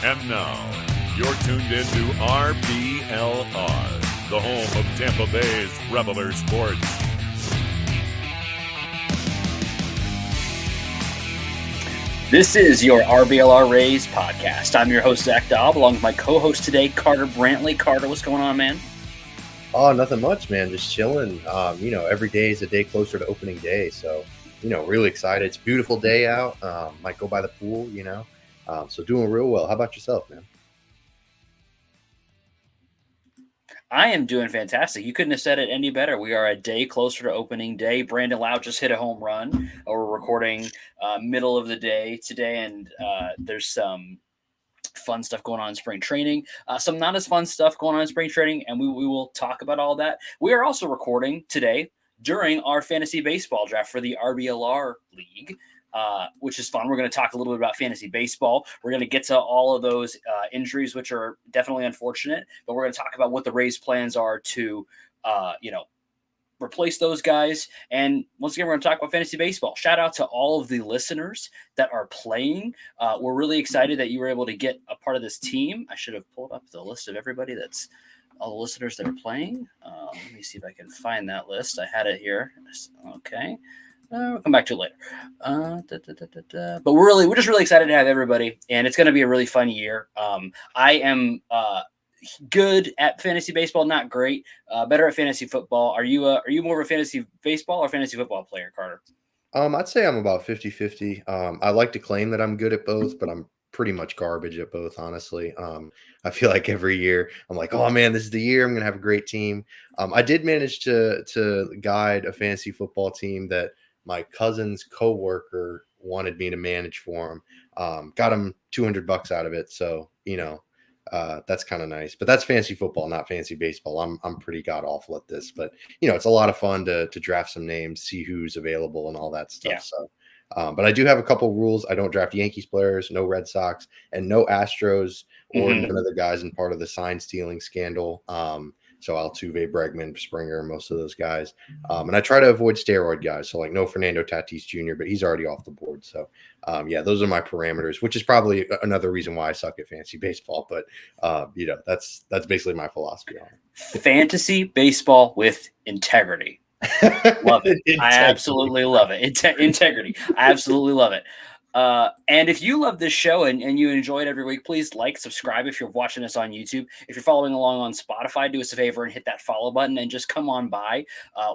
And now, you're tuned into RBLR, the home of Tampa Bay's Reveler Sports. This is your RBLR Rays podcast. I'm your host, Zach Daub, along with my co-host today, Carter Brantley. Carter, what's going on, man? Oh, nothing much, man. Just chilling. Every day is a day closer to opening day. So, really excited. It's a beautiful day out. Might go by the pool, So doing real well. How about yourself, man? I am doing fantastic. You couldn't have said it any better. We are a day closer to opening day. Brandon Lau just hit a home run. We're recording middle of the day today, and there's some fun stuff going on in spring training, some not as fun stuff going on in spring training, and we will talk about all that. We are also recording today during our fantasy baseball draft for the RBLR League, which is fun. We're going to talk a little bit about fantasy baseball. We're going to get to all of those injuries, which are definitely unfortunate, but we're going to talk about what the Rays' plans are to, replace those guys. And once again, we're going to talk about fantasy baseball. Shout out to all of the listeners that are playing. We're really excited that you were able to get a part of this team. I should have pulled up the list of everybody that's all the listeners that are playing. Let me see if I can find that list. I had it here. Okay. We'll come back to it later. But we're just really excited to have everybody, and it's going to be a really fun year. I am good at fantasy baseball, not great. Better at fantasy football. Are you more of a fantasy baseball or fantasy football player, Carter? I'd say I'm about 50-50. I like to claim that I'm good at both, but I'm pretty much garbage at both, honestly. I feel like every year I'm like, oh man, this is the year I'm gonna have a great team. I did manage to guide a fantasy football team that my cousin's coworker wanted me to manage for him. Got him $200 out of it, so that's kind of nice. But that's fantasy football, not fantasy baseball. I'm pretty god awful at this, but it's a lot of fun to draft some names, see who's available, and all that stuff. Yeah. So, but I do have a couple rules. I don't draft Yankees players, no Red Sox, and no Astros or none of the guys in part of the sign stealing scandal. So Altuve, Bregman, Springer, most of those guys. And I try to avoid steroid guys. So like no Fernando Tatis Jr., but he's already off the board. So those are my parameters, which is probably another reason why I suck at fantasy baseball. But that's basically my philosophy on it. Fantasy baseball with integrity. Love it. Integrity. I absolutely love it. Integrity. I absolutely love it. And if you love this show and you enjoy it every week, please subscribe if you're watching us on YouTube. If you're following along on Spotify, do us a favor and hit that follow button and just come on by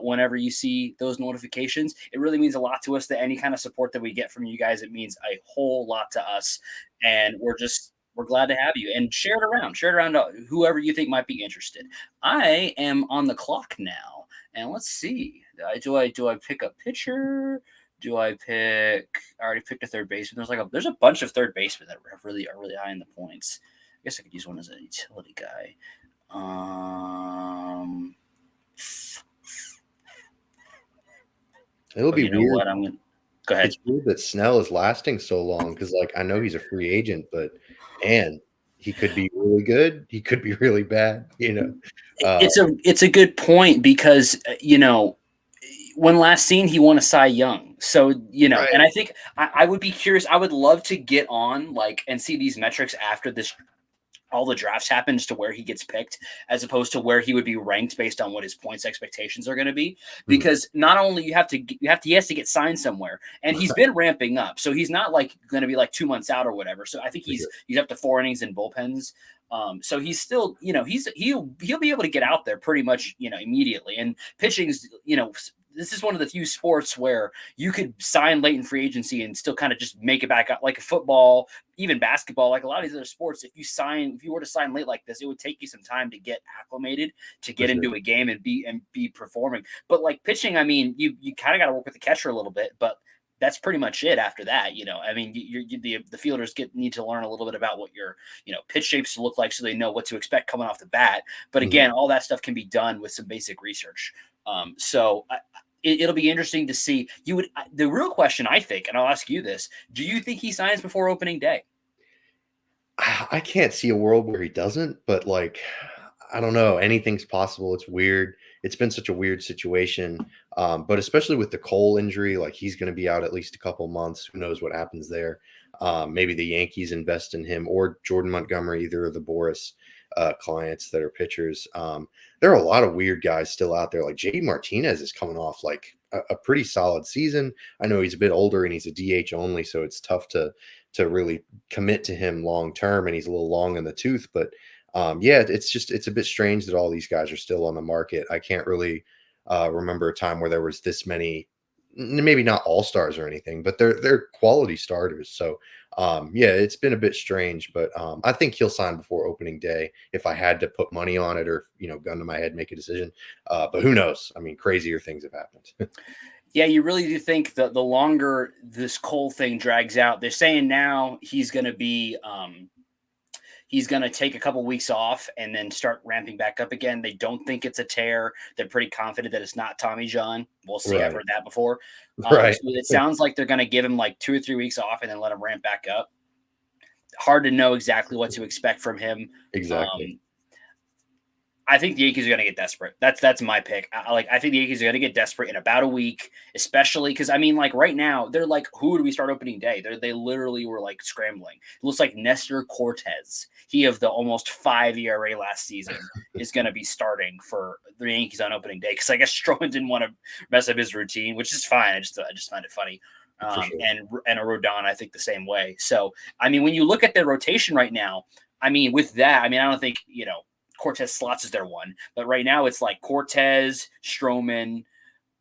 whenever you see those notifications. It really means a lot to us that any kind of support that we get from you guys, it means a whole lot to us. And we're glad to have you. And share it around to whoever you think might be interested. I am on the clock now. And let's see. Do I pick a pitcher? Do I pick? I already picked a third baseman. There's a bunch of third basemen that are really high in the points. I guess I could use one as a utility guy. It'll be weird. What? Go ahead. It's weird that Snell is lasting so long because, I know he's a free agent, but man, he could be really good. He could be really bad. It's a good point because when last seen, he won a Cy Young. So, right. And I think I would be curious. I would love to get on and see these metrics after all the drafts happen as to where he gets picked, as opposed to where he would be ranked based on what his points expectations are going to be. Because not only he has to get signed somewhere, and he's been ramping up. So he's not going to be 2 months out or whatever. So I think he's up to 4 innings in bullpens. So he's still, he'll be able to get out there pretty much, immediately. And pitching's, this is one of the few sports where you could sign late in free agency and still kind of just make it back up, like football, even basketball, like a lot of these other sports. If you were to sign late like this, it would take you some time to get acclimated, to get into a game and be performing. But pitching, you kind of got to work with the catcher a little bit, but that's pretty much it after that. The fielders need to learn a little bit about what your, pitch shapes look like so they know what to expect coming off the bat. But again, all that stuff can be done with some basic research. It'll be interesting to see. The real question, I think, and I'll ask you this: do you think he signs before opening day? I can't see a world where he doesn't, but I don't know. Anything's possible. It's weird. It's been such a weird situation. But especially with the Cole injury, he's going to be out at least a couple months. Who knows what happens there? Maybe the Yankees invest in him or Jordan Montgomery, either of the Boris clients that are pitchers. There are a lot of weird guys still out there. Like JD Martinez is coming off like a pretty solid season. I know he's a bit older and he's a DH only, so it's tough to really commit to him long term, and he's a little long in the tooth. But yeah, it's a bit strange that all these guys are still on the market. I can't really remember a time where there was this many, maybe not all stars or anything, but they're quality starters. So yeah, it's been a bit strange, but I think he'll sign before opening day if I had to put money on it, or gun to my head, make a decision. But who knows? I mean, crazier things have happened. Yeah, you really do think that the longer this Cole thing drags out, they're saying now he's going to be he's going to take a couple weeks off and then start ramping back up again. They don't think it's a tear. They're pretty confident that it's not Tommy John. We'll see. Right. I've heard that before. Right. So it sounds like they're going to give him like 2 or 3 weeks off and then let him ramp back up. Hard to know exactly what to expect from him. Exactly. I think the Yankees are going to get desperate. That's my pick. I think the Yankees are going to get desperate in about a week, especially because, I mean, like right now, they're like, who do we start opening day? They literally were like scrambling. It looks like Nestor Cortez, he of the almost 5 ERA last season, is going to be starting for the Yankees on opening day because I guess Stroman didn't want to mess up his routine, which is fine. I just find it funny. Sure. And a Rodon, I think the same way. So, I mean, when you look at the rotation right now, I mean, with that, I mean, I don't think, Cortez slots is their one, but right now it's like Cortez, Stroman,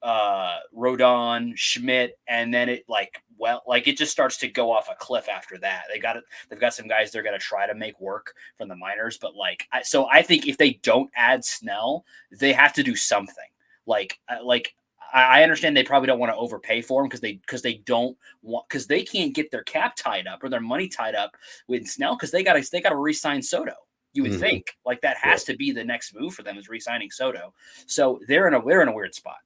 Rodon, Schmidt, and then it just starts to go off a cliff after that. They've got some guys they're going to try to make work from the minors, but so I think if they don't add Snell, they have to do something. I understand they probably don't want to overpay for him because they can't get their cap tied up or their money tied up with Snell because they got to re-sign Soto. You would think like that has to be the next move for them is re-signing Soto. So they're in a weird spot.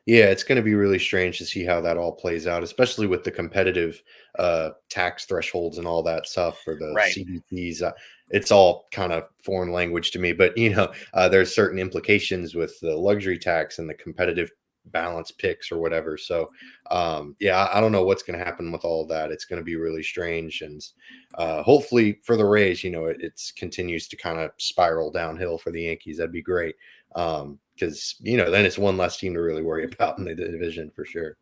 Yeah, it's going to be really strange to see how that all plays out, especially with the competitive tax thresholds and all that stuff for the CBPs. It's all kind of foreign language to me, but there's certain implications with the luxury tax and the competitive balance picks or whatever. So yeah, I don't know what's going to happen with all of that. It's going to be really strange, and hopefully for the Rays, it continues to kind of spiral downhill for the Yankees. That'd be great. Because then it's one less team to really worry about in the division for sure.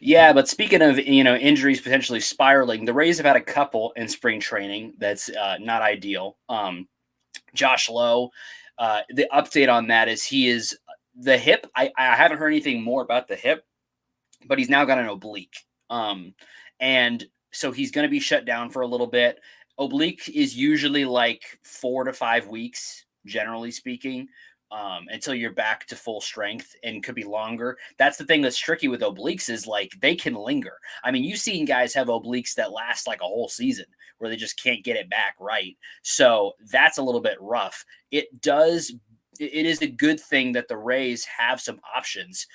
Yeah, but speaking of injuries potentially spiraling, the Rays have had a couple in spring training that's not ideal. Josh Lowe, the update on that is he is the hip. I haven't heard anything more about the hip, but he's now got an oblique, and so he's going to be shut down for a little bit. Oblique is usually like 4 to 5 weeks, generally speaking. Until you're back to full strength, and could be longer. That's the thing that's tricky with obliques is like they can linger. I mean, you've seen guys have obliques that last like a whole season where they just can't get it back right. So that's a little bit rough. It is a good thing that the Rays have some options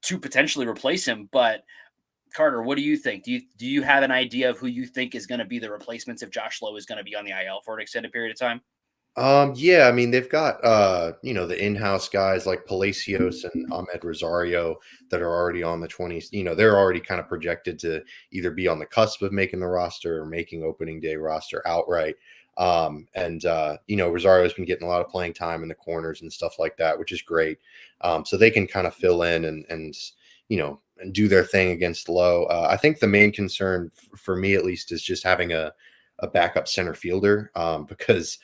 to potentially replace him. But Carter, what do you think? Do you have an idea of who you think is going to be the replacements if Josh Lowe is going to be on the IL for an extended period of time? Yeah, I mean, they've got, the in-house guys like Palacios and Ahmed Rosario that are already on the 20s. They're already kind of projected to either be on the cusp of making the roster or making opening day roster outright. Rosario's been getting a lot of playing time in the corners and stuff like that, which is great. So they can kind of fill in and do their thing against Lowe. I think the main concern for me, at least, is just having a backup center fielder because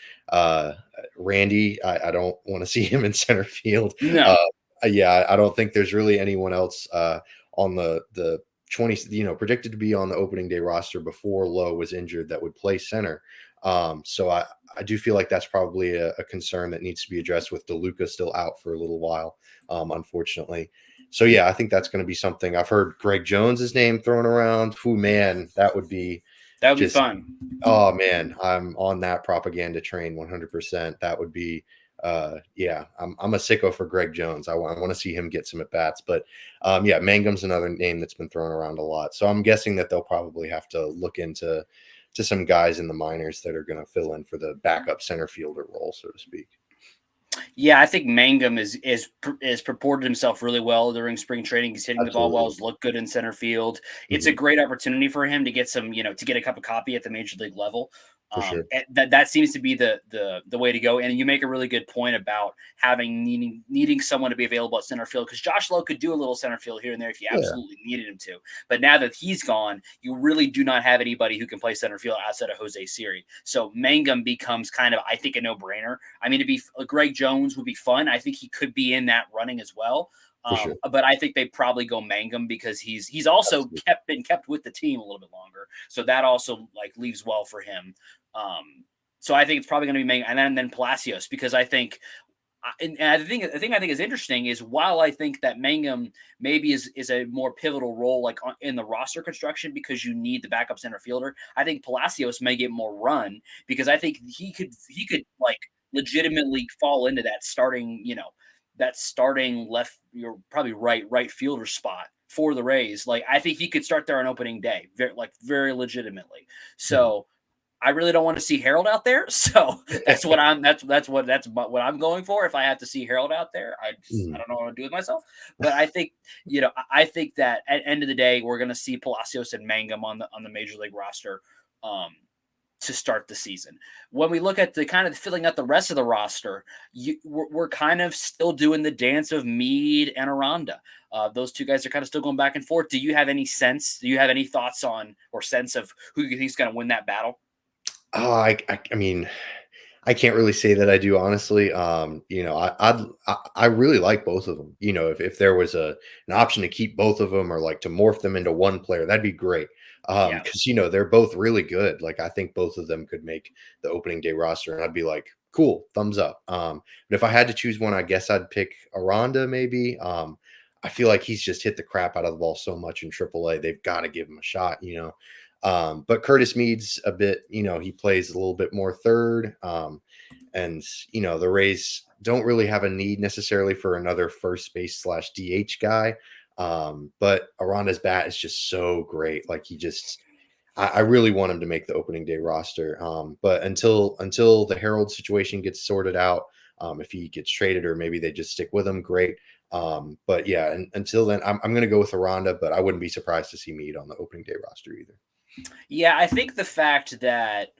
Randy, I don't want to see him in center field. No. I don't think there's really anyone else on the 20, predicted to be on the opening day roster before Lowe was injured that would play center. So I do feel like that's probably a concern that needs to be addressed with DeLuca still out for a little while, unfortunately. So yeah, I think that's going to be something. I've heard Greg Jones's name thrown around. Man, that would be fun. Oh man, I'm on that propaganda train 100%. That would be I'm a sicko for Greg Jones. I want to see him get some at bats, but Mangum's another name that's been thrown around a lot. So I'm guessing that they'll probably have to look into some guys in the minors that are going to fill in for the backup center fielder role, so to speak. Yeah, I think Mangum is purported himself really well during spring training. He's hitting the ball well. He's looked good in center field. It's a great opportunity for him to get some, to get a cup of coffee at the major league level. For sure. That seems to be the way to go. And you make a really good point about needing someone to be available at center field, because Josh Lowe could do a little center field here and there if you absolutely needed him to. But now that he's gone, you really do not have anybody who can play center field outside of Jose Siri. So Mangum becomes kind of, I think, a no-brainer. I mean, Greg Jones would be fun. I think he could be in that running as well. Sure. But I think they probably go Mangum because he's also been kept with the team a little bit longer. So that also leaves well for him. So I think it's probably going to be Mangum, and then Palacios, because I think, and the thing I think is interesting is, while I think that Mangum maybe is a more pivotal role in the roster construction because you need the backup center fielder, I think Palacios may get more run because I think he could legitimately fall into that starting left, probably right fielder spot for the Rays. I think he could start there on opening day, very legitimately. So I really don't want to see Harold out there. So that's what I'm going for. If I have to see Harold out there, I don't know what to do with myself. But I think, I think that at the end of the day, we're going to see Palacios and Mangum on the major league roster to start the season. When we look at the kind of filling out the rest of the roster, we're kind of still doing the dance of Meade and Aranda. Those two guys are kind of still going back and forth. Do you have any thoughts on or sense of who you think is going to win that battle? I mean, I can't really say that I do, honestly. I really like both of them. If there was an option to keep both of them or to morph them into one player, that'd be great. Because they're both really good. I think both of them could make the opening day roster, and I'd be like, cool, thumbs up. But if I had to choose one, I guess I'd pick Aranda maybe. I feel like he's just hit the crap out of the ball so much in AAA. They've got to give him a shot, But Curtis Meade's a bit, he plays a little bit more third. And the Rays don't really have a need necessarily for another first base / DH guy. But Aranda's bat is just so great. I really want him to make the opening day roster. But until the Harold situation gets sorted out, if he gets traded or maybe they just stick with him, great. But yeah, until then, I'm going to go with Aranda, but I wouldn't be surprised to see Meade on the opening day roster either. Yeah, I think the fact that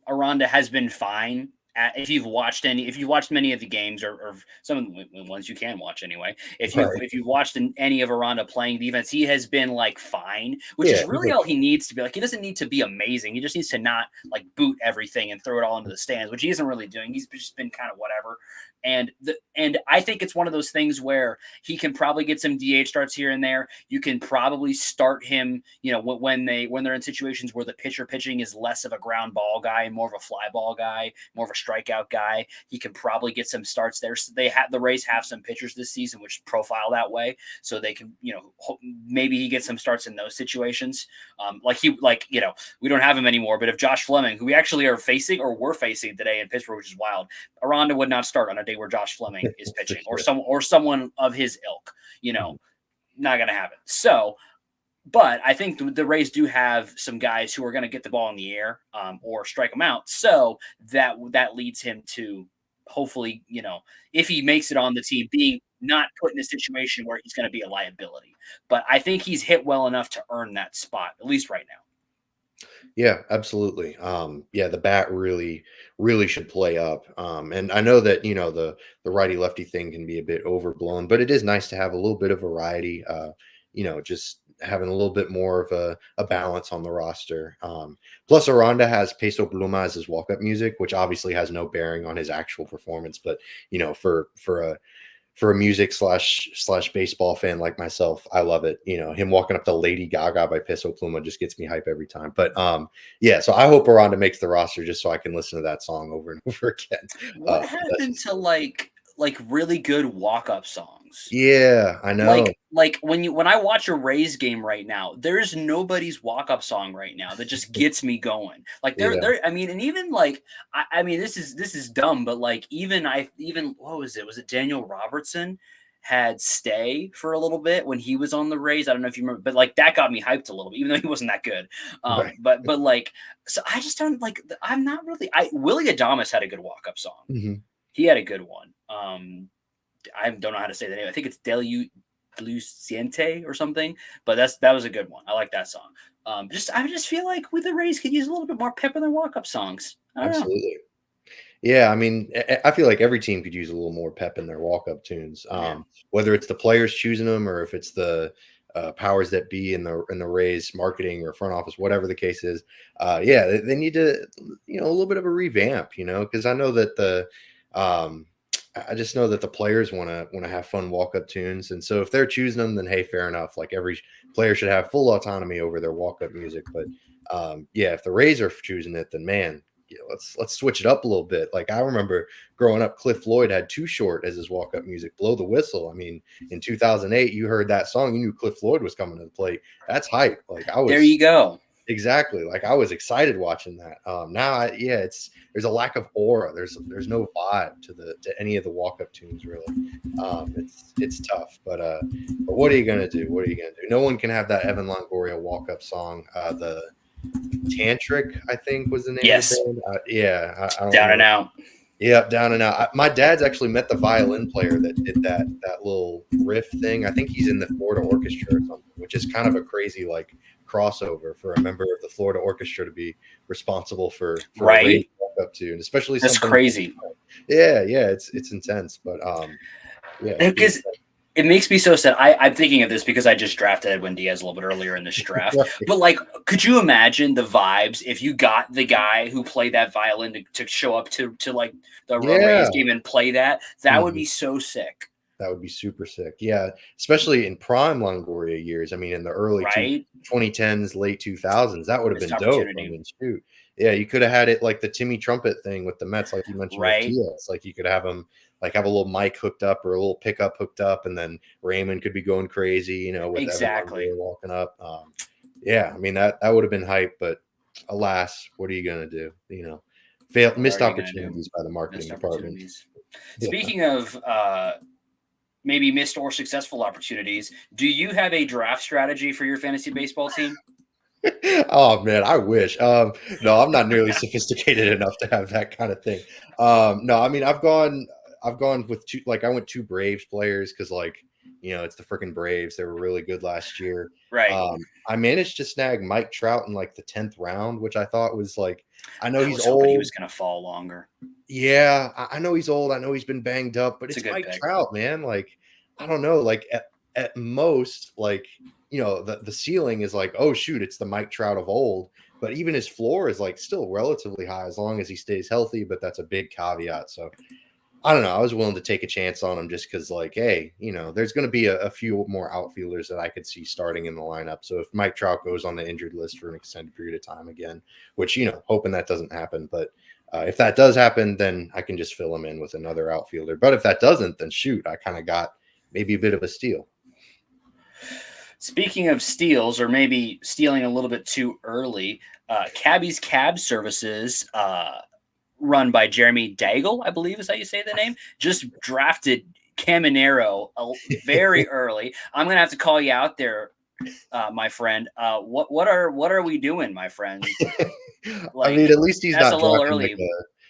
Aranda has been fine. If you've watched many of the games or some of the ones you can watch anyway, if you've watched any of Aranda playing defense, he has been fine, which is really all he needs to be. He doesn't need to be amazing. He just needs to not boot everything and throw it all into the stands, which he isn't really doing. He's just been kind of whatever. And I think it's one of those things where he can probably get some DH starts here and there. You can probably start him, when they're in situations where the pitcher pitching is less of a ground ball guy and more of a fly ball guy, more of a strikeout guy. He can probably get some starts there. The Rays have some pitchers this season which profile that way, so they can, maybe he gets some starts in those situations. We don't have him anymore, but if Josh Fleming, who we actually were facing today in Pittsburgh, which is wild, Aranda would not start on a day where Josh Fleming is pitching or someone of his ilk, not going to happen. So, but I think the Rays do have some guys who are going to get the ball in the air or strike them out. So that leads him to hopefully, if he makes it on the team, being not put in a situation where he's going to be a liability. But I think he's hit well enough to earn that spot, at least right now. Yeah, absolutely. The bat really should play up. And I know that, the righty lefty thing can be a bit overblown, but it is nice to have a little bit of variety, just having a little bit more of a balance on the roster. Plus Aranda has Peso Pluma as his walk-up music, which obviously has no bearing on his actual performance, but for a music / baseball fan like myself, I love it. Him walking up to Lady Gaga by Peso Pluma just gets me hype every time. But so I hope Aranda makes the roster just so I can listen to that song over and over again. What happened to really good walk-up songs? Yeah, I know. When I watch a Rays game right now, there's nobody's walk-up song right now that just gets me going. I mean, and even this is dumb, but even what was it? Was it Daniel Robertson had Stay for a little bit when he was on the Rays? I don't know if you remember, but that got me hyped a little bit, even though he wasn't that good. Right. But so I just don't I'm not really. Willie Adames had a good walk-up song. Mm-hmm. He had a good one. I don't know how to say the name. I think it's Deluciente or something, but that was a good one. I like that song. I just feel like with the Rays could use a little bit more pep in their walk-up songs. I don't know. Absolutely. Yeah, I mean, I feel like every team could use a little more pep in their walk-up tunes. Whether it's the players choosing them or if it's the powers that be in the Rays marketing or front office, whatever the case is. Yeah, they need to, a little bit of a revamp, because I know that I just know that the players want to have fun walk-up tunes, and so if they're choosing them, then hey, fair enough. Like every player should have full autonomy over their walk-up music. But yeah, if the Rays are choosing it, then man, let's switch it up a little bit. Like I remember growing up, Cliff Floyd had Too Short as his walk-up music, Blow the Whistle. I mean, in 2008, you heard that song, you knew Cliff Floyd was coming to the plate. That's hype. Like there you go. Exactly. Like I was excited watching that. Now, there's a lack of aura. There's no vibe to any of the walk-up tunes really. It's tough. But what are you gonna do? What are you gonna do? No one can have that Evan Longoria walk-up song. The Tantric, I think, was the name of the band. I don't Down know. and Out. Yeah, Down and Out. My dad's actually met the violin player that did that little riff thing. I think he's in the Florida Orchestra or something, which is kind of a crazy like crossover for a member of the Florida Orchestra to be responsible for right up to, and especially that's crazy. Yeah, it's intense, but yeah, because it makes me so sad. I'm thinking of this because I just drafted Edwin Diaz a little bit earlier in this draft. But like, could you imagine the vibes if you got the guy who played that violin to show up to like the Rays game and play that? That would be so sick. That would be super sick. Yeah, especially in prime Longoria years. I mean, in the early 2010s, late 2000s, that would have been dope. I mean, shoot. Yeah, you could have had it like the Timmy Trumpet thing with the Mets, like you mentioned with Diaz. Like you could have him like have a little mic hooked up or a little pickup hooked up, and then Raymond could be going crazy, with exactly walking up. Yeah, I mean that would have been hype, but alas, what are you gonna do? Missed opportunities by the marketing department. Speaking of maybe missed or successful opportunities, do you have a draft strategy for your fantasy baseball team? Oh man, I wish. No, I'm not nearly sophisticated enough to have that kind of thing. No, I mean I've gone with two. Like I went two Braves players because it's the freaking Braves. They were really good last year. Right. I managed to snag Mike Trout in like the 10th round, which I thought was like, I know he's old. He was going to fall longer. Yeah, I know he's old. I know he's been banged up, but it's Mike Trout, man. Like I don't know. Like at most, like. The ceiling is like, oh shoot, it's the Mike Trout of old, but even his floor is like still relatively high as long as he stays healthy. But that's a big caveat. So I don't know. I was willing to take a chance on him just because, like, hey, there's going to be a few more outfielders that I could see starting in the lineup. So if Mike Trout goes on the injured list for an extended period of time again, which hoping that doesn't happen, but if that does happen, then I can just fill him in with another outfielder. But if that doesn't, then shoot, I kind of got maybe a bit of a steal. Speaking of steals, or maybe stealing a little bit too early, Cabby's Cab Services, run by Jeremy Daigle, I believe is how you say the name, just drafted Caminero very early. I'm gonna have to call you out there, my friend. What are we doing, my friend? I mean, at least he's not a little early.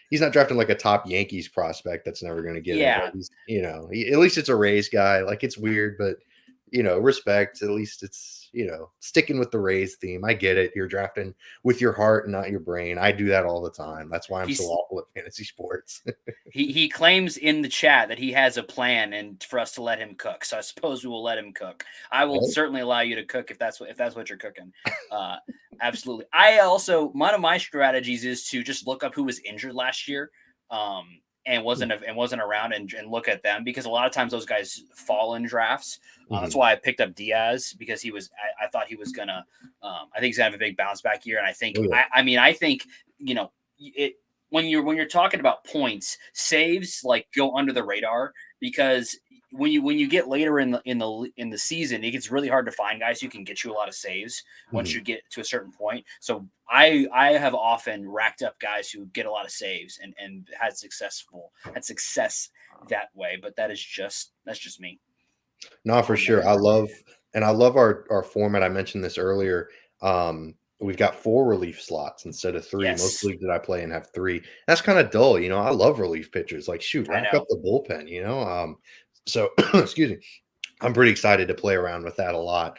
He's not drafting like a top Yankees prospect that's never going to get it. At least it's a Rays guy. Like it's weird, but. Respect. At least it's, sticking with the Rays theme. I get it. You're drafting with your heart and not your brain. I do that all the time. That's why I'm so awful at fantasy sports. he claims in the chat that he has a plan and for us to let him cook. So I suppose we will let him cook. I will certainly allow you to cook if that's what you're cooking. Absolutely. I also, one of my strategies is to just look up who was injured last year. And wasn't around and look at them because a lot of times those guys fall in drafts. That's why I picked up Diaz because he was. I thought he was gonna. I think he's gonna have a big bounce back year, and I think. I think it when you're talking about points, saves like go under the radar because when you get later in the season, it gets really hard to find guys who can get you a lot of saves once you get to a certain point. So I have often racked up guys who get a lot of saves and had success that way. But that's just me. No, for sure. I love our format. I mentioned this earlier. we've got 4 relief slots instead of 3. Most Yes, leagues that I play in have 3. That's kind of dull, I love relief pitchers. Like, shoot, I rack up know. the bullpen. So excuse me. I'm pretty excited to play around with that a lot.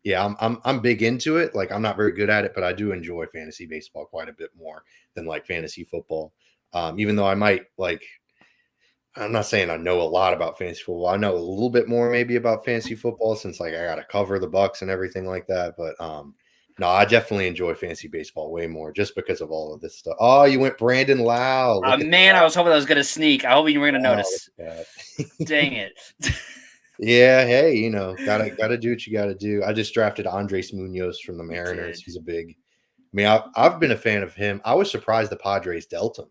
Yeah, I'm big into it. Like, I'm not very good at it, but I do enjoy fantasy baseball quite a bit more than like fantasy football. Even though I might like, I'm not saying I know a lot about fantasy football. I know a little bit more maybe about fantasy football since like I got to cover the Bucks and everything like that. But no, I definitely enjoy fantasy baseball way more just because of all of this stuff. Oh, you went Brandon Lau. Look at Man, I was hoping that was gonna sneak. I hope you were gonna that. Oh, notice. look at Dang that. it. Yeah, hey, gotta do what you gotta do. I just drafted Andres Munoz from the You Mariners. did. He's a big. I mean, I've been a fan of him. I was surprised the Padres dealt him.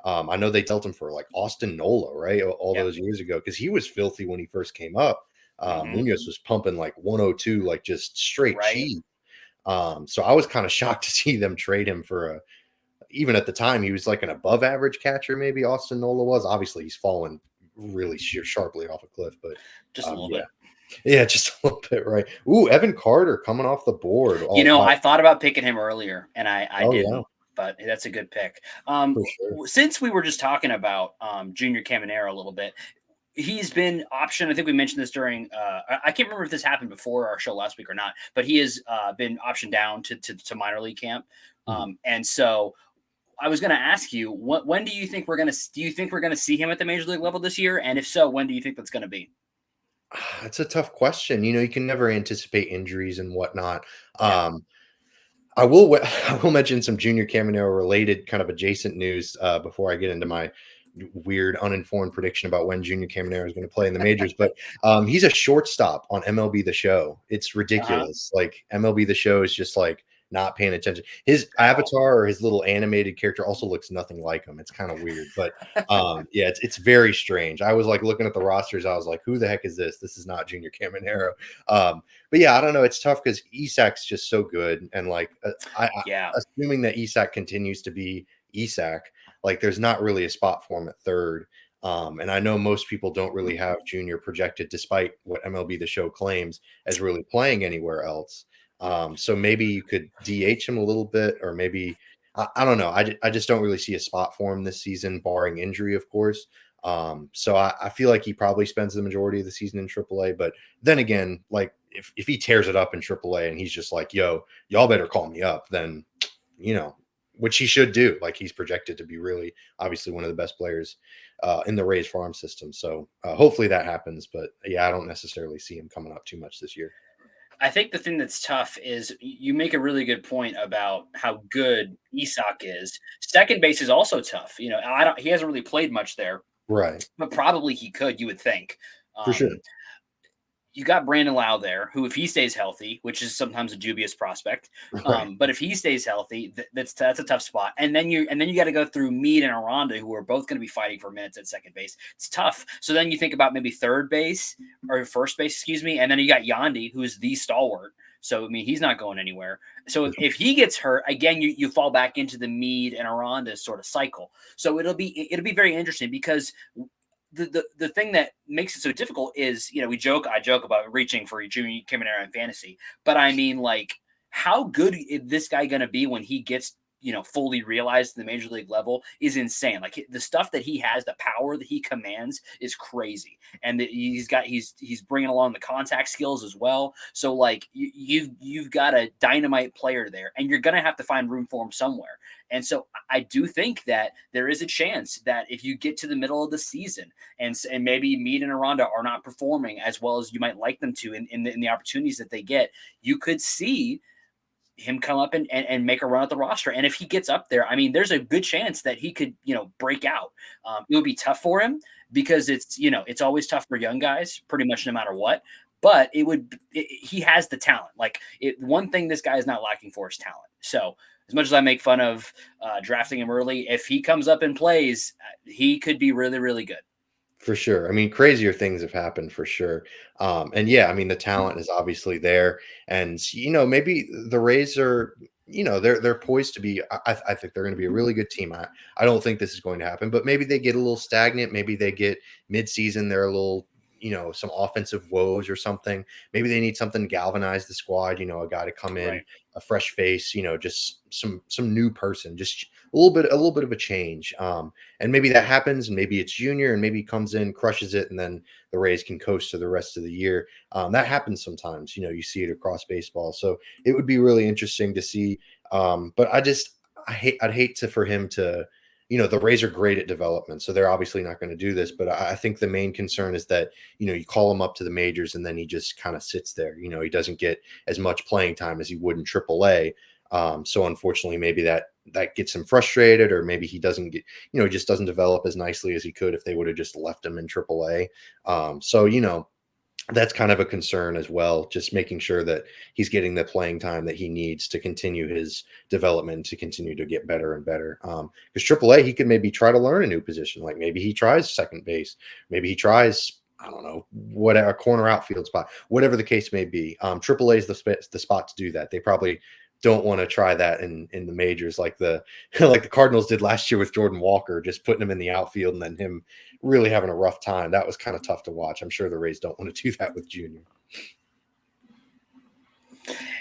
I know they dealt him for like Austin Nola, right, all Yep. those years ago, because he was filthy when he first came up. Mhm. Munoz was pumping like 102, like just straight Right. cheese. So I was kind of shocked to see them trade him for a. Even at the time, he was like an above average catcher. Maybe Austin Nola was. Obviously, he's fallen really sharply off a cliff, but Just a little yeah. bit. Yeah, just a little bit, right. Ooh, Evan Carter coming off the board. I thought about picking him earlier, and I Oh, yeah, didn't, but that's a good pick. for sure. Since we were just talking about Junior Caminero a little bit, he's been optioned. I think we mentioned this during. I can't remember if this happened before our show last week or not, but he has been optioned down to minor league camp, Mhm. and so I was going to ask you, when do you think we're going to? Do you think we're going to see him at the major league level this year? And if so, when do you think that's going to be? It's a tough question. You can never anticipate injuries and whatnot. Yeah. I will I will mention some Junior Caminero related kind of adjacent news before I get into my weird uninformed prediction about when Junior Caminero is going to play in the majors. But he's a shortstop on MLB The Show. It's Uh-huh. ridiculous. Like MLB The Show is just like not paying attention. His Wow. avatar or his little animated character also looks nothing like him. It's kind of weird, but yeah, it's very strange. I was like looking at the rosters. I was like, who the heck is this? This is not Junior Caminero. But yeah, I don't know. It's tough because Isak's just so good, and like Yeah. assuming that Isak continues to be Isak, like there's not really a spot for him at third. And I know most people don't really have Junior projected, despite what MLB The Show claims, as really playing anywhere else. So maybe you could DH him a little bit, or maybe I don't know. I just don't really see a spot for him this season, barring injury, of course. So I feel like he probably spends the majority of the season in AAA. But then again, like if he tears it up in AAA and he's just like, yo, y'all better call me up, then which he should do. Like he's projected to be really obviously one of the best players in the Rays farm system. So hopefully that happens. But yeah, I don't necessarily see him coming up too much this year. I think the thing that's tough is you make a really good point about how good Isak is. Second base is also tough. He hasn't really played much there, Right. but probably he could, you would think. For sure. You got Brandon Lau there, who, if he stays healthy, which is sometimes a dubious prospect, Right. but if he stays healthy, that's a tough spot. And then you got to go through Mead and Aranda, who are both going to be fighting for minutes at second base. It's tough. So then you think about maybe third base or first base, excuse me, and then you got Yandy, who is the stalwart. So I mean, he's not going anywhere. So if he gets hurt again, you fall back into the Mead and Aranda sort of cycle. So it'll be very interesting because the thing that makes it so difficult is, I joke about reaching for Junior Caminero in fantasy, but I mean, like, how good is this guy going to be when he gets, fully realized in the major league level is insane. Like the stuff that he has, the power that he commands is crazy. And he's bringing along the contact skills as well. So like you've got a dynamite player there, and you're going to have to find room for him somewhere. And so I do think that there is a chance that if you get to the middle of the season and maybe Mead and Aranda are not performing as well as you might like them to in the opportunities that they get, you could see him come up and make a run at the roster. And if he gets up there, I mean, there's a good chance that he could, break out. It would be tough for him because it's always tough for young guys pretty much no matter what. But he has the talent. Like one thing this guy is not lacking for is talent. So as much as I make fun of drafting him early, if he comes up and plays, he could be really, really good. For sure. I mean, crazier things have happened for sure. And yeah, I mean, the talent is obviously there. And, maybe the Rays are, they're poised to be, I think they're going to be a really good team. I don't think this is going to happen, but maybe they get a little stagnant. Maybe they get midseason. They're a little, some offensive woes or something. Maybe they need something to galvanize the squad, a guy to come in, a fresh face, just some new person, just a little bit of a change. And maybe that happens, and maybe it's Junior, and maybe he comes in, crushes it, and then the Rays can coast to the rest of the year. That happens sometimes, you see it across baseball. So it would be really interesting to see. But I'd hate for him to, the Rays are great at development, so they're obviously not going to do this. But I think the main concern is that, you call him up to the majors and then he just kind of sits there. He doesn't get as much playing time as he would in AAA. So unfortunately, maybe that gets him frustrated, or maybe he doesn't get, just doesn't develop as nicely as he could if they would have just left him in AAA. So, that's kind of a concern as well, just making sure that he's getting the playing time that he needs to continue his development, to continue to get better and better. Because AAA, he could maybe try to learn a new position. Like maybe he tries second base, maybe he tries, I don't know, whatever, corner outfield spot, whatever the case may be. AAA is the spot to do that. They probably don't want to try that in the majors like the like the Cardinals did last year with Jordan Walker, just putting him in the outfield and then him really having a rough time. That was kind of tough to watch. I'm sure the Rays don't want to do that with Junior.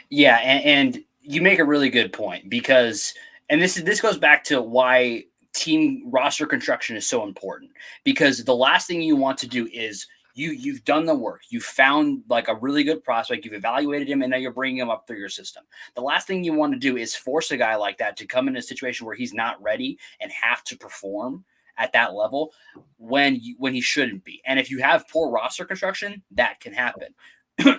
Yeah, and you make a really good point, because, and this goes back to why team roster construction is so important, because the last thing you want to do is you've done the work. You found like a really good prospect. You've evaluated him, and now you're bringing him up through your system. The last thing you want to do is force a guy like that to come in a situation where he's not ready and have to perform at that level when he shouldn't be. And if you have poor roster construction, that can happen.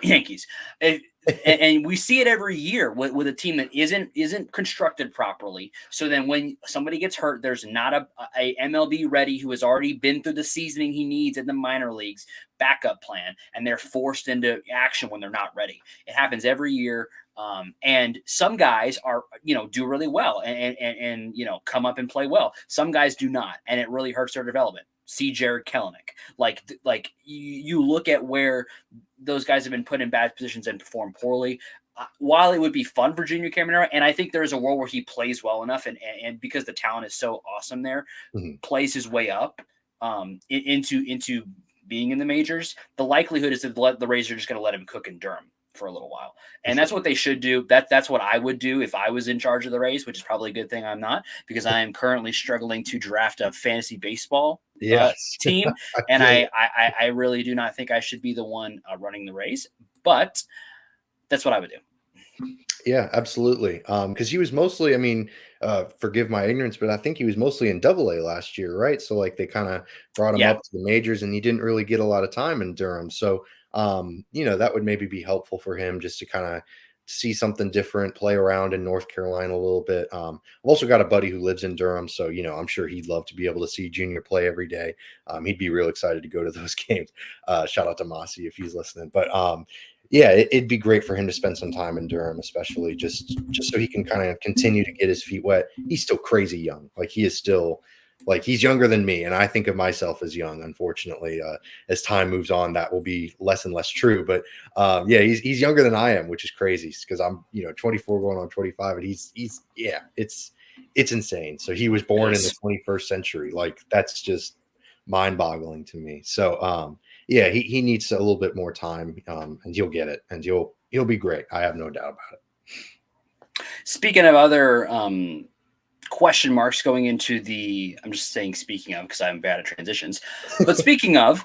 Yankees. And we see it every year with a team that isn't constructed properly. So then when somebody gets hurt, there's not a MLB ready who has already been through the seasoning he needs in the minor leagues backup plan, and they're forced into action when they're not ready. It happens every year. And some guys are, do really well and come up and play well. Some guys do not, and it really hurts their development. See Jared Kelenic. Like you look at where those guys have been put in bad positions and perform poorly. While it would be fun for Junior Caminero, and I think there's a world where he plays well enough, and because the talent is so awesome there, plays his way up into being in the majors, the likelihood is that the Rays are just going to let him cook in Durham for a little while. And that's what they should do. That's what I would do if I was in charge of the Rays, which is probably a good thing I'm not, because I am currently struggling to draft a fantasy baseball team. And I really do not think I should be the one running the Rays, but that's what I would do. Yeah, absolutely. Because he was mostly, forgive my ignorance, but I think he was mostly in AA last year, right? So like they kind of brought him up to the majors, and he didn't really get a lot of time in Durham. So that would maybe be helpful for him, just to kind of see something different, play around in North Carolina a little bit. I've also got a buddy who lives in Durham, so I'm sure he'd love to be able to see Junior play every day. He'd be real excited to go to those games. Shout out to Mossy if he's listening. But yeah, it'd be great for him to spend some time in Durham, especially just so he can kind of continue to get his feet wet. He's still crazy young. Like he is still, like he's younger than me, and I think of myself as young. Unfortunately, as time moves on, that will be less and less true. But yeah, he's younger than I am, which is crazy because I'm 24 going on 25, and he's it's insane. So he was born in the 21st century. Like that's just mind-boggling to me. So yeah, he needs a little bit more time, and he'll get it, and he'll be great. I have no doubt about it. Speaking of other question marks going into the, I'm just saying speaking of because I'm bad at transitions, but speaking of,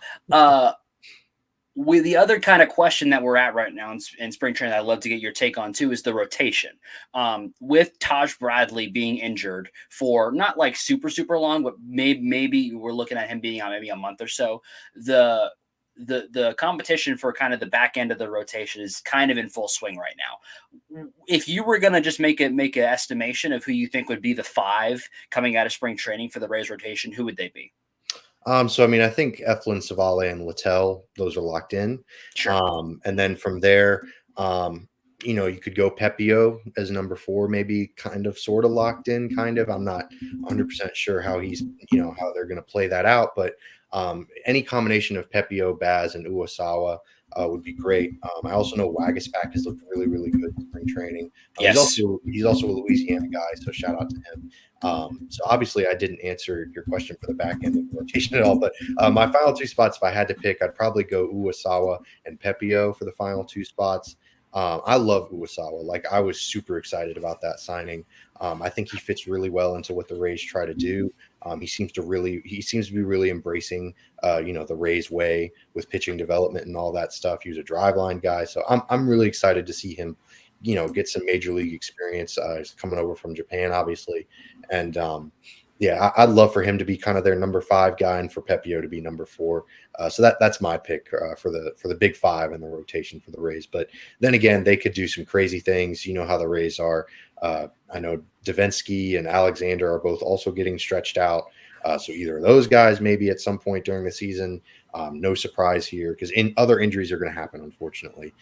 with the other kind of question that we're at right now in spring training, I'd love to get your take on too, is the rotation. With Taj Bradley being injured for not like super long, but maybe we're looking at him being on maybe a month or so. The competition for kind of the back end of the rotation is kind of in full swing right now. If you were going to just make an estimation of who you think would be the 5 coming out of spring training for the Rays rotation, who would they be? So I think Eflin, Savale, and Littell, those are locked in. Sure. And then from there, you could go Pepio as number 4, maybe kind of sort of locked in, kind of. I'm not 100% sure how he's, how they're going to play that out, but any combination of Pepio, Baz, and Uwasawa, would be great. I also know Wagaspack has looked really, really good in spring training. Yes. He's also a Louisiana guy, so shout out to him. So obviously, I didn't answer your question for the back end of the rotation at all. But my final two spots, if I had to pick, I'd probably go Uwasawa and Pepio for the final two spots. I love Uwasawa. Like, I was super excited about that signing. I think he fits really well into what the Rays try to do. He seems to be really embracing, the Rays way with pitching development and all that stuff. He was a driveline guy, so I'm really excited to see him, get some major league experience. He's coming over from Japan, obviously, and yeah, I'd love for him to be kind of their number 5 guy, and for Pepio to be number 4. So that's my pick for the big 5 in the rotation for the Rays. But then again, they could do some crazy things. You know how the Rays are. I know Davinsky and Alexander are both also getting stretched out. So either of those guys maybe at some point during the season. No surprise here, because other injuries are going to happen, unfortunately.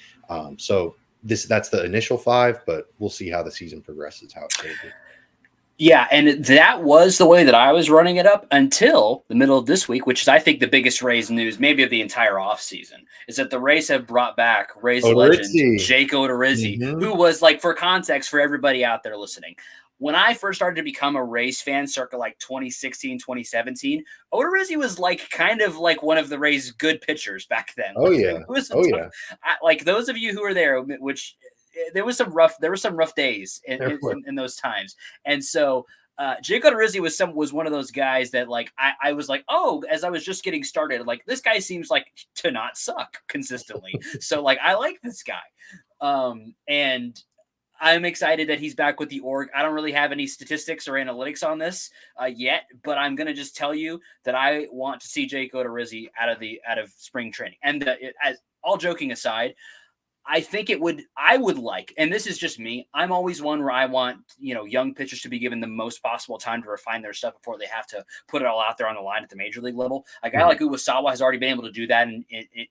So that's the initial 5, but we'll see how the season progresses, how it changes. Yeah, and that was the way that I was running it up until the middle of this week, which is, I think, the biggest Rays news maybe of the entire offseason, is that the Rays have brought back Rays legend Jake Odorizzi, who was, like, for context for everybody out there listening, when I first started to become a Rays fan circa like 2016, 2017, Odorizzi was like kind of like one of the Rays' good pitchers back then. Oh, like, yeah. Like, those of you who were there, which – there were some rough days in those times. And so Jake Odorizzi was one of those guys that, like, I was like, oh, as I was just getting started, like, this guy seems like to not suck consistently. So, like, I like this guy. And I'm excited that he's back with the org. I don't really have any statistics or analytics on this yet, but I'm going to just tell you that I want to see Jake Odorizzi out of spring training. And as all joking aside, I think I would like, and this is just me, I'm always one where I want, young pitchers to be given the most possible time to refine their stuff before they have to put it all out there on the line at the major league level. A guy like Uwasawa has already been able to do that in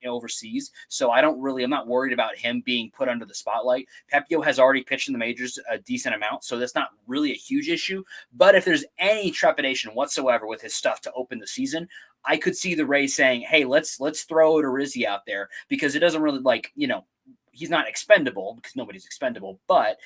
overseas. So I'm not worried about him being put under the spotlight. Pepio has already pitched in the majors a decent amount, so that's not really a huge issue. But if there's any trepidation whatsoever with his stuff to open the season, I could see the Rays saying, hey, let's throw Odorizzi out there, because it doesn't really, he's not expendable, because nobody's expendable, but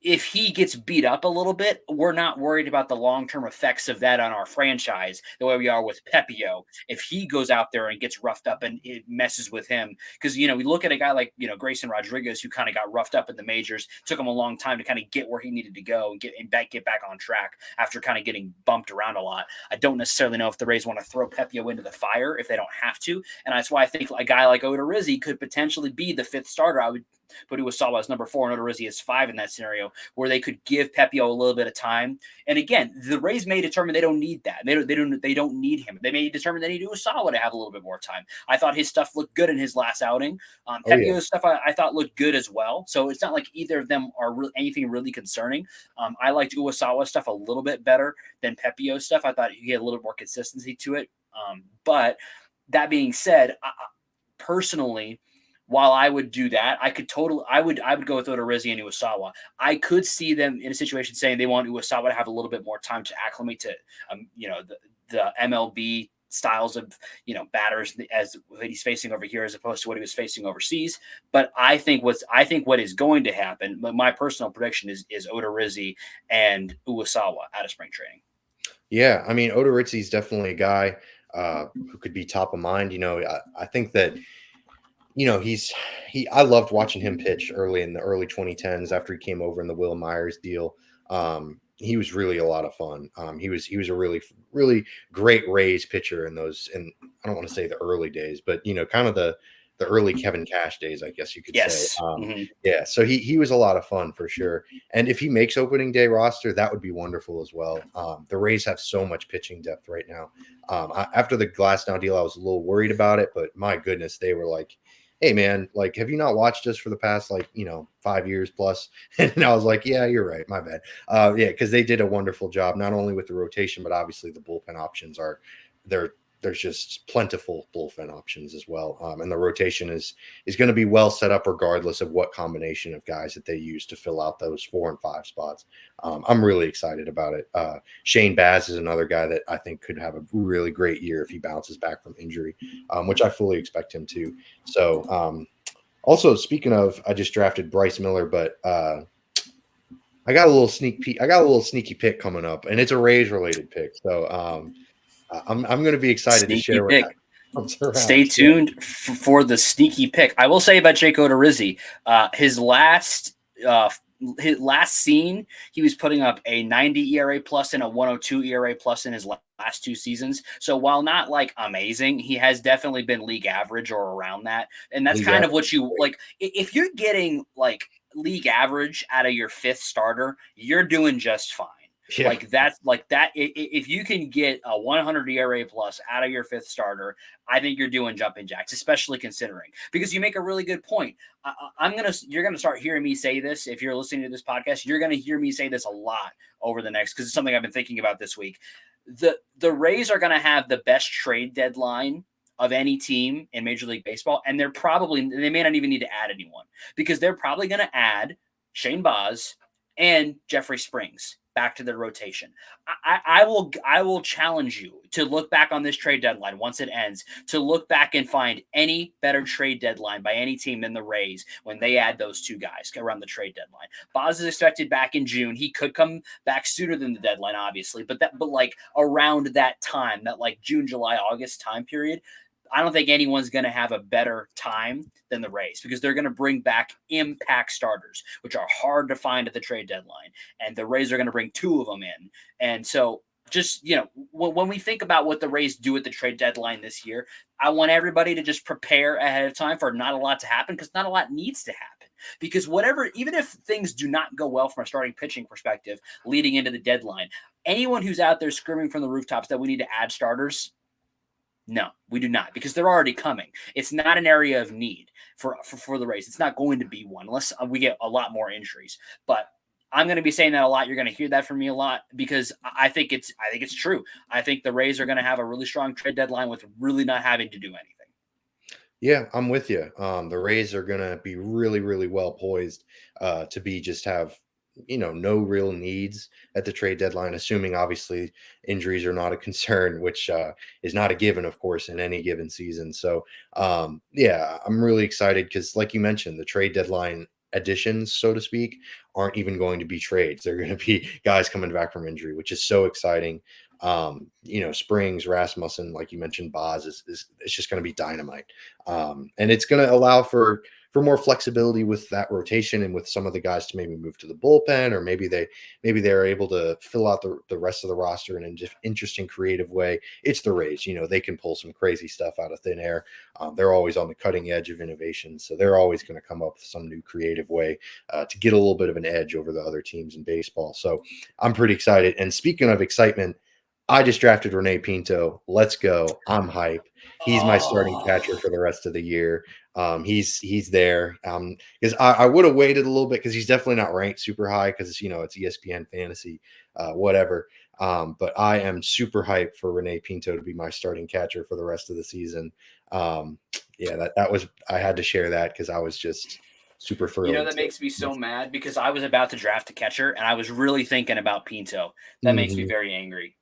if he gets beat up a little bit, we're not worried about the long-term effects of that on our franchise the way we are with Pepio. If he goes out there and gets roughed up and it messes with him, because, we look at a guy like, Grayson Rodriguez, who kind of got roughed up in the majors, took him a long time to kind of get where he needed to go and get back on track after kind of getting bumped around a lot. I don't necessarily know if the Rays want to throw Pepio into the fire if they don't have to. And that's why I think a guy like Odorizzi could potentially be the 5th starter. I would put Uwasawa as number 4 and Odorizzi as 5 in that scenario, where they could give Pepio a little bit of time. And again, the Rays may determine they don't need that. They don't need him. They may determine they need Uwasawa to have a little bit more time. I thought his stuff looked good in his last outing. Pepio's stuff I thought looked good as well. So it's not like either of them are anything really concerning. I liked Uwasawa's stuff a little bit better than Pepio's stuff. I thought he had a little more consistency to it. But that being said, personally, while I would do that, I would go with Odorizzi and Uwasawa. I could see them in a situation saying they want Uwasawa to have a little bit more time to acclimate to, the MLB styles of, batters as what he's facing over here as opposed to what he was facing overseas. But I think what is going to happen, but my personal prediction is Odorizzi and Uwasawa out of spring training. Yeah, I mean, Odorizzi is definitely a guy who could be top of mind. I think that. I loved watching him pitch in the early 2010s after he came over in the Will Myers deal. He was really a lot of fun. He was a really, really great Rays pitcher in I don't want to say the early days, but kind of the early Kevin Cash days, I guess you could say. Yeah, so he was a lot of fun for sure. And if he makes opening day roster, that would be wonderful as well. The Rays have so much pitching depth right now. After the Glasnow deal, I was a little worried about it, but my goodness, they were like, hey man, like, have you not watched us for the past 5 years plus? And I was like, yeah, you're right, my bad. Yeah, because they did a wonderful job, not only with the rotation, but obviously the bullpen options they're there's just plentiful bullpen options as well. And the rotation is going to be well set up regardless of what combination of guys that they use to fill out those 4 and 5 spots. I'm really excited about it. Shane Baz is another guy that I think could have a really great year if he bounces back from injury, which I fully expect him to. So also, speaking of, I just drafted Bryce Miller, but I got a little sneak peek. I got a little sneaky pick coming up, and it's a Rays related pick. So I'm going to be excited to share what comes around. Stay tuned for the sneaky pick. I will say about Jake Odorizzi, his last scene, he was putting up a 90 ERA plus and a 102 ERA plus in his last 2 seasons. So while not like amazing, he has definitely been league average or around that. And that's kind of what you like. If you're getting like league average out of your 5th starter, you're doing just fine. Yeah. Like that's like that. If you can get a 100 ERA plus out of your 5th starter, I think you're doing jumping jacks, especially considering, because you make a really good point. You're gonna start hearing me say this. If you're listening to this podcast, you're gonna hear me say this a lot over the next, because it's something I've been thinking about this week. The Rays are gonna have the best trade deadline of any team in Major League Baseball, and they may not even need to add anyone, because they're probably gonna add Shane Baz and Jeffrey Springs back to the rotation. I will challenge you to look back on this trade deadline once it ends, to look back and find any better trade deadline by any team than the Rays when they add those 2 guys around the trade deadline. Baz is expected back in June. He could come back sooner than the deadline, obviously, but like around that time, that like June, July, August time period, I don't think anyone's going to have a better time than the Rays, because they're going to bring back impact starters, which are hard to find at the trade deadline. And the Rays are going to bring 2 of them in. And so just, when we think about what the Rays do at the trade deadline this year, I want everybody to just prepare ahead of time for not a lot to happen, because not a lot needs to happen. Because even if things do not go well from a starting pitching perspective leading into the deadline, anyone who's out there screaming from the rooftops that we need to add starters, no, we do not, because they're already coming. It's not an area of need for the Rays. It's not going to be one unless we get a lot more injuries. But I'm going to be saying that a lot. You're going to hear that from me a lot, because I think it's true. I think the Rays are going to have a really strong trade deadline with really not having to do anything. Yeah, I'm with you. The Rays are going to be really, really well poised to have no real needs at the trade deadline, assuming obviously injuries are not a concern, which is not a given, of course, in any given season. So yeah, I'm really excited, because like you mentioned, the trade deadline additions, so to speak, aren't even going to be trades. They're going to be guys coming back from injury, which is so exciting. Springs, Rasmussen, like you mentioned, Baz it's just going to be dynamite. And it's going to allow for more flexibility with that rotation, and with some of the guys to maybe move to the bullpen, or maybe they're able to fill out the rest of the roster in an interesting, creative way. It's the Rays, they can pull some crazy stuff out of thin air. They're always on the cutting edge of innovation, so they're always going to come up with some new creative way to get a little bit of an edge over the other teams in baseball. So I'm pretty excited. And speaking of excitement, I just drafted Rene Pinto. Let's go. I'm hype. He's my starting catcher for the rest of the year. He's there. Because I would have waited a little bit, because he's definitely not ranked super high, because it's ESPN fantasy, whatever. But I am super hyped for Rene Pinto to be my starting catcher for the rest of the season. Yeah, that was, I had to share that, because I was just super thrilled. That makes me so mad, because I was about to draft a catcher and I was really thinking about Pinto. That makes me very angry.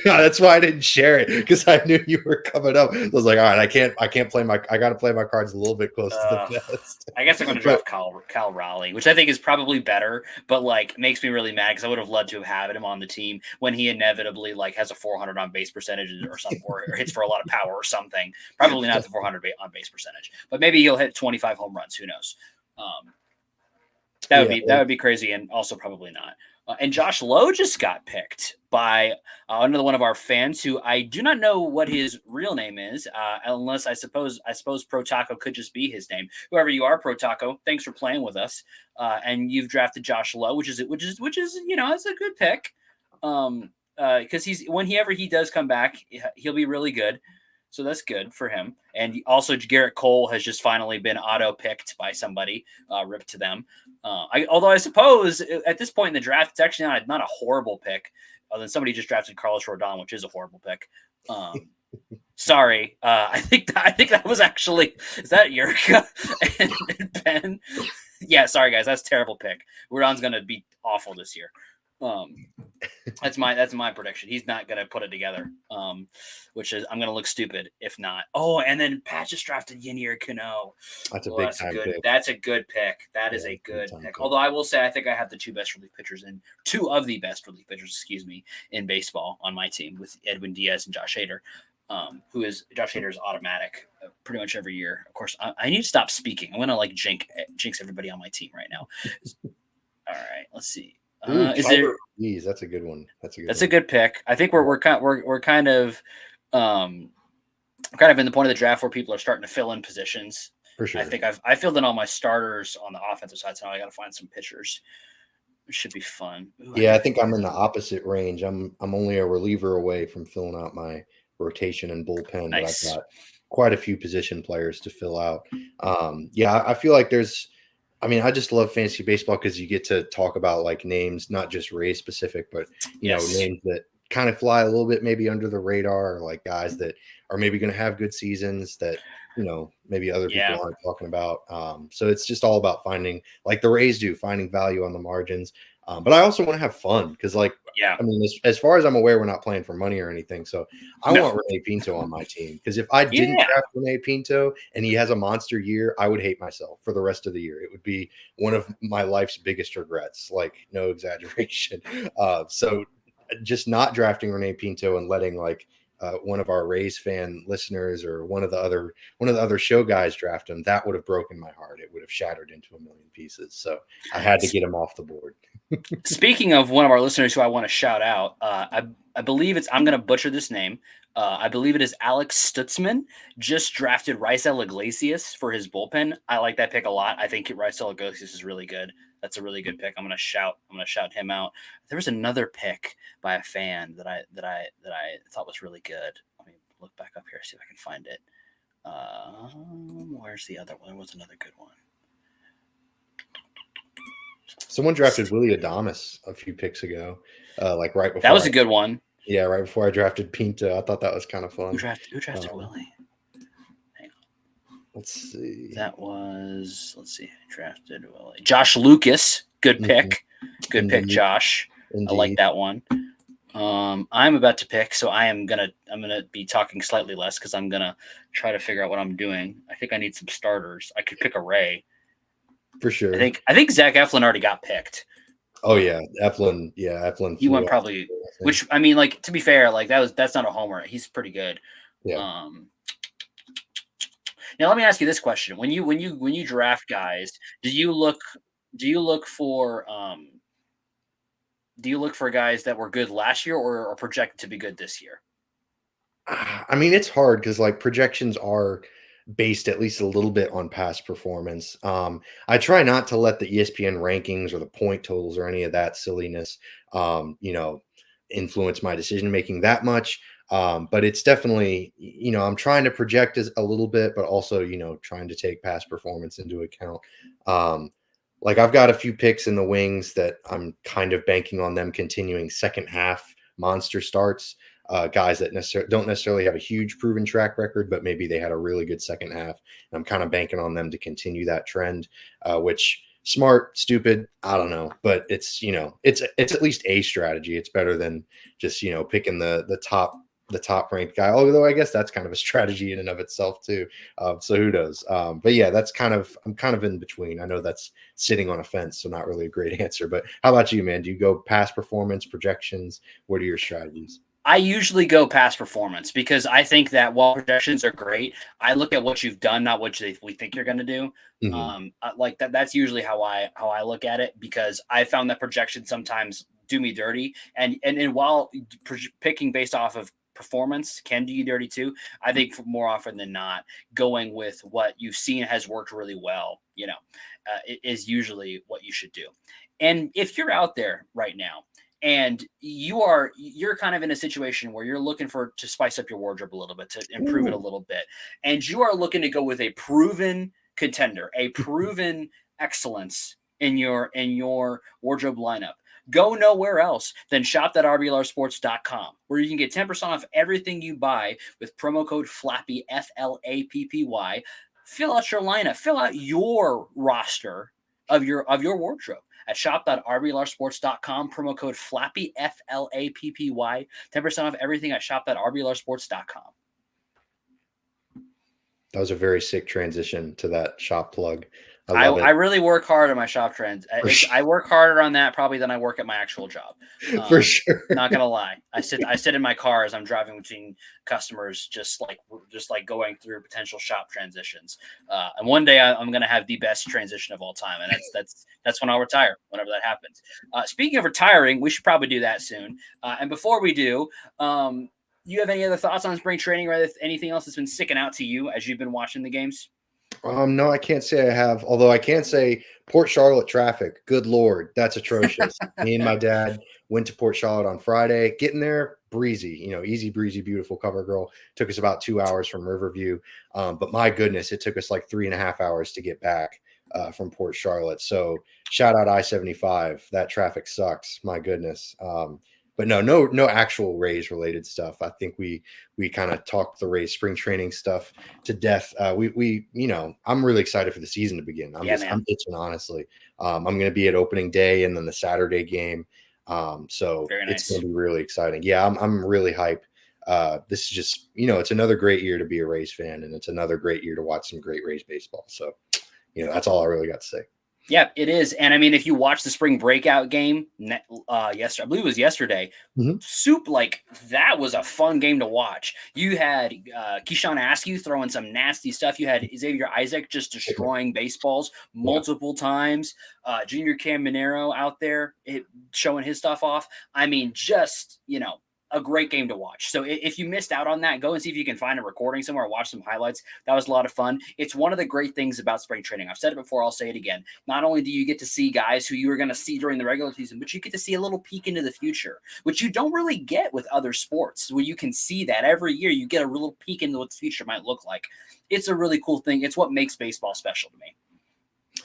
That's why I didn't share it, because I knew you were coming up. I was like, all right, I can't play I got to play my cards a little bit close to the vest. I guess I'm going to draft Cal Raleigh, which I think is probably better, but like makes me really mad, because I would have loved to have had him on the team when he inevitably like has a 400 on base percentage or something, or hits for a lot of power or something. Probably not the 400 on base percentage, but maybe he'll hit 25 home runs. Who knows? That would be crazy, and also probably not. And Josh Lowe just got picked by another one of our fans, who I do not know what his real name is, unless I suppose Pro Taco could just be his name. Whoever you are, Pro Taco, thanks for playing with us. And you've drafted Josh Lowe, which is it's a good pick. Because whenever he does come back, he'll be really good. So that's good for him. And also Garrett Cole has just finally been auto-picked by somebody, ripped to them. Although I suppose at this point in the draft, it's actually not a horrible pick. Other than somebody just drafted Carlos Rodon, which is a horrible pick. Sorry. I think that was actually, is that Yurka and Ben? Yeah, sorry guys, that's a terrible pick. Rodon's gonna be awful this year. That's my prediction. He's not gonna put it together. Which is I'm gonna look stupid if not. Oh, and then Pat just drafted Yinir Kano. That's a big time pick. That's a good pick. That is a good pick. Although I will say I think I have the two of the best relief pitchers in baseball on my team with Edwin Diaz and Josh Hader. Josh Hader is automatic pretty much every year. Of course, I need to stop speaking. I'm gonna jinx everybody on my team right now. All right, let's see. That's a good one. That's a good pick. I think we're kind of in the point of the draft where people are starting to fill in positions. For sure. I think I filled in all my starters on the offensive side, so now I got to find some pitchers. It should be fun. Ooh, I think I'm in the opposite range. I'm only a reliever away from filling out my rotation and bullpen, nice. But I've got quite a few position players to fill out. I feel like I just love fantasy baseball because you get to talk about like names, not just Rays specific, but you know, names that kind of fly a little bit maybe under the radar, or like guys that are maybe going to have good seasons that, you know, maybe other people aren't talking about. So it's just all about finding, like the Rays do, finding value on the margins. But I also want to have fun because, like, I mean, as far as I'm aware, we're not playing for money or anything. So I want Rene Pinto on my team because if I didn't draft Rene Pinto and he has a monster year, I would hate myself for the rest of the year. It would be one of my life's biggest regrets, like no exaggeration. So just not drafting Rene Pinto and letting like one of our Rays fan listeners or one of the other show guys draft him, that would have broken my heart. It would have shattered into a million pieces. So I had to get him off the board. Speaking of one of our listeners who I want to shout out, I believe I'm going to butcher this name. I believe it is Alex Stutzman, just drafted Raisel Iglesias for his bullpen. I like that pick a lot. I think Raisel Iglesias is really good. That's a really good pick. I'm going to shout him out. There was another pick by a fan that I thought was really good. Let me look back up here, see if I can find it. Where's the other one? There was another good one. Someone drafted Willie Adames a few picks ago, like right before. That was a good one. Yeah, right before I drafted Pinto. I thought that was kind of fun. Who drafted Willie? Hang on. Let's see. Let's see. Drafted Willie. Josh Lucas. Good pick. Good pick, Josh. Indeed. I like that one. I'm about to pick, so I'm gonna be talking slightly less because I'm gonna try to figure out what I'm doing. I think I need some starters. I could pick a Ray. For sure. I think Zach Eflin already got picked. Oh yeah, Eflin. Yeah, Eflin. He went probably, which I mean, like to be fair, like that's not a homer. He's pretty good. Yeah. Now let me ask you this question: when you draft guys, do you look for guys that were good last year or are projected to be good this year? I mean, it's hard because like projections are based at least a little bit on past performance. I try not to let the ESPN rankings or the point totals or any of that silliness, influence my decision making that much. But it's definitely, I'm trying to project as a little bit, but also, trying to take past performance into account. Like I've got a few picks in the wings that I'm kind of banking on them continuing second half monster starts. Guys that don't necessarily have a huge proven track record, but maybe they had a really good second half. And I'm kind of banking on them to continue that trend, which smart, stupid, I don't know, but it's at least a strategy. It's better than just, picking the top ranked guy, although I guess that's kind of a strategy in and of itself too. So who knows? But yeah, I'm kind of in between. I know that's sitting on a fence, so not really a great answer, but how about you, man? Do you go past performance projections? What are your strategies? I usually go past performance because I think that while projections are great, I look at what you've done, not what we think you're going to do. Mm-hmm. Like that. That's usually how I look at it because I found that projections sometimes do me dirty. And while picking based off of performance can do you dirty too, I think more often than not, going with what you've seen has worked really well, is usually what you should do. And if you're out there right now, and you're kind of in a situation where you're looking to spice up your wardrobe a little bit, to improve it a little bit. And you are looking to go with a proven contender, a proven excellence in your wardrobe lineup. Go nowhere else than shop.rblrsports.com, where you can get 10% off everything you buy with promo code FLAPPY, FLAPPY. Fill out your lineup, fill out your roster of your wardrobe at shop.rblrsports.com, promo code FLAPPY, FLAPPY, 10% off everything at shop.rblrsports.com. That was a very sick transition to that shop plug. I love it. I really work hard on my shop trends. I work harder on that probably than I work at my actual job. For sure. Not gonna lie. I sit in my car as I'm driving between customers, just like going through potential shop transitions. And one day I'm gonna have the best transition of all time, and that's when I'll retire, whenever that happens. Speaking of retiring, we should probably do that soon. And before we do, you have any other thoughts on spring training, or anything else that's been sticking out to you as you've been watching the games? No, I can't say I have, although I can say Port Charlotte traffic. Good Lord, that's atrocious. Me and my dad went to Port Charlotte on Friday. Getting there, breezy, easy breezy, beautiful cover girl. Took us about 2 hours from Riverview. But my goodness, it took us like 3.5 hours to get back from Port Charlotte. So shout out I-75. That traffic sucks. My goodness. But no actual Rays related stuff. I think we kind of talked the Rays spring training stuff to death. I'm really excited for the season to begin. I'm itching, honestly. I'm going to be at opening day and then the Saturday game. So It's going to be really exciting. Yeah, I'm really hyped. This is just, it's another great year to be a Rays fan, and it's another great year to watch some great Rays baseball. So, that's all I really got to say. Yeah, it is. And I mean, if you watch the spring breakout game yesterday, I believe it was yesterday, that was a fun game to watch. You had Keyshawn Askew throwing some nasty stuff. You had Xavier Isaac just destroying baseballs multiple times. Junior Cam Minero out there showing his stuff off. I mean, just, a great game to watch. So if you missed out on that, go and see if you can find a recording somewhere or watch some highlights. That was a lot of fun. It's one of the great things about spring training. I've said it before, I'll say it again. Not only do you get to see guys who you were going to see during the regular season, but you get to see a little peek into the future, which you don't really get with other sports, where you can see that every year you get a little peek into what the future might look like. It's a really cool thing. It's what makes baseball special to me.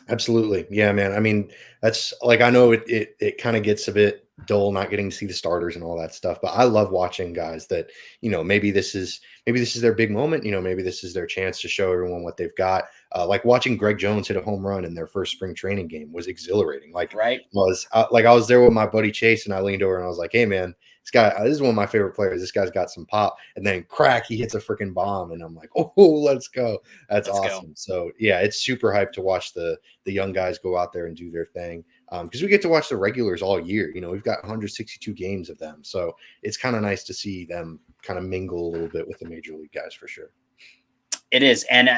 Absolutely. Yeah, man. I mean, that's like, I know it kind of gets a bit dull not getting to see the starters and all that stuff, but I love watching guys that, maybe this is their big moment. Maybe this is their chance to show everyone what they've got. Like watching Greg Jones hit a home run in their first spring training game was exhilarating. I was there with my buddy Chase, and I leaned over and I was like, hey man, this is one of my favorite players. This guy's got some pop. And then he hits a freaking bomb. And I'm like, oh, let's go. That's awesome. So yeah, it's super hyped to watch the young guys go out there and do their thing. Because we get to watch the regulars all year. We've got 162 games of them. So it's kind of nice to see them kind of mingle a little bit with the major league guys, for sure. It is. And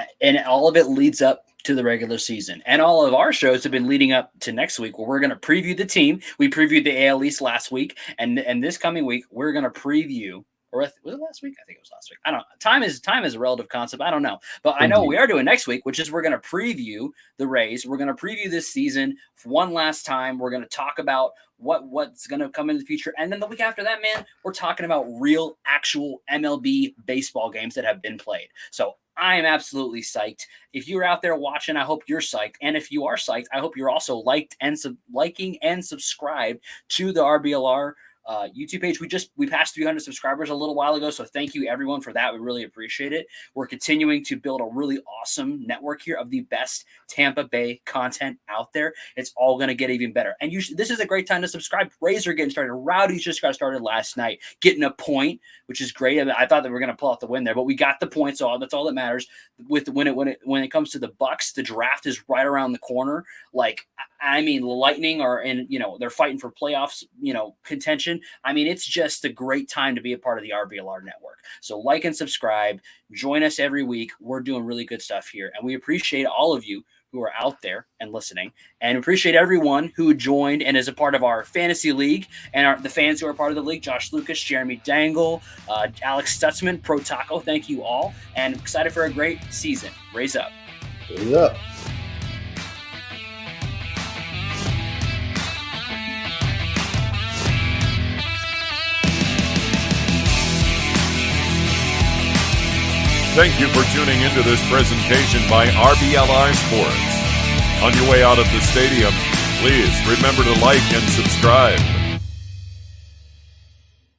all of it leads up to the regular season. And all of our shows have been leading up to next week, where we're going to preview the team. We previewed the AL East last week. And this coming week, we're going to preview, or was it last week? I think it was last week. I don't know. Time is a relative concept. I don't know. But I know what we are doing next week, which is we're going to preview the Rays. We're going to preview this season one last time. We're going to talk about what's going to come in the future. And then the week after that, man, we're talking about real, actual MLB baseball games that have been played. So I am absolutely psyched. If you're out there watching, I hope you're psyched. And if you are psyched, I hope you're also liking and subscribed to the RBLR YouTube page. We passed 300 subscribers a little while ago, so thank you everyone for that. We really appreciate it. We're continuing to build a really awesome network here of the best Tampa Bay content out there. It's all going to get even better. And this is a great time to subscribe. Rays are getting started. Rowdy's just got started last night, getting a point, which is great. I thought that we were going to pull out the win there, but we got the point, so that's all that matters. When it comes to the Bucks, the draft is right around the corner. Lightning are in, they're fighting for playoffs, contention. I mean, it's just a great time to be a part of the RBLR network. So like and subscribe, join us every week. We're doing really good stuff here. And we appreciate all of you who are out there and listening, and appreciate everyone who joined and is a part of our fantasy league, and the fans who are part of the league: Josh Lucas, Jeremy Dangle, Alex Stutzman, Pro Taco. Thank you all. And excited for a great season. Raise up. Raise up. Thank you for tuning into this presentation by RBLR Sports. On your way out of the stadium, Please remember to like and subscribe.